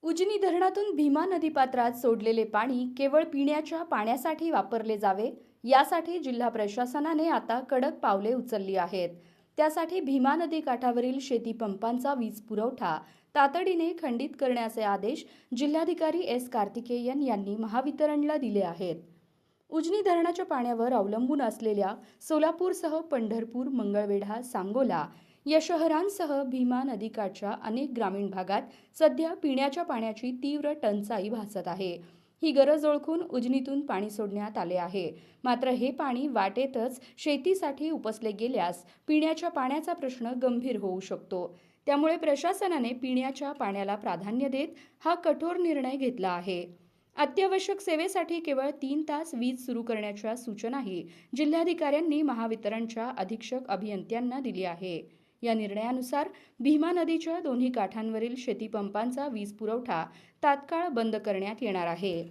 उजनी धरणातून भीमा नदीपात्रात सोडलेले पाणी केवळ पिण्याच्या पाण्यासाठी वापरले जावे यासाठी जिल्हा प्रशासनाने आता कडक पावले उचलली आहेत। त्यासाठी भीमा नदी काठावरील शेती पंपांचा वीज पुरवठा तातडीने खंडित करण्याचे आदेश जिल्हाधिकारी एस कार्तिकेयन यांनी महावितरणला दिले आहेत। उजनी धरणाच्या पाण्यावर अवलंबून असलेल्या सोलापूरसह पंढरपूर, मंगळवेढा, सांगोला या शहरांसह भीमा नदीकाठच्या अनेक ग्रामीण भागात सध्या पिण्याच्या पाण्याची तीव्र टंचाई भासत आहे। ही गरज ओळखून उजनीतून पाणी सोडण्यात आले आहे। मात्र हे पाणी वाटेतच शेतीसाठी उपसले गेल्यास पिण्याच्या पाण्याचा प्रश्न गंभीर होऊ शकतो। त्यामुळे प्रशासनाने पिण्याच्या पाण्याला प्राधान्य देत हा कठोर निर्णय घेतला आहे। अत्यावश्यक सेवेसाठी केवळ 3 तास वीज सुरू करण्याच्या सूचनाही जिल्हाधिकाऱ्यांनी महावितरणच्या अधीक्षक अभियंत्यांना दिली आहे। या निर्णयानुसार भीमा नदीच्या दोन्ही काठांवरील शेतीपंपांचा वीज पुरवठा तात्काळ बंद करण्यात येणार आहे।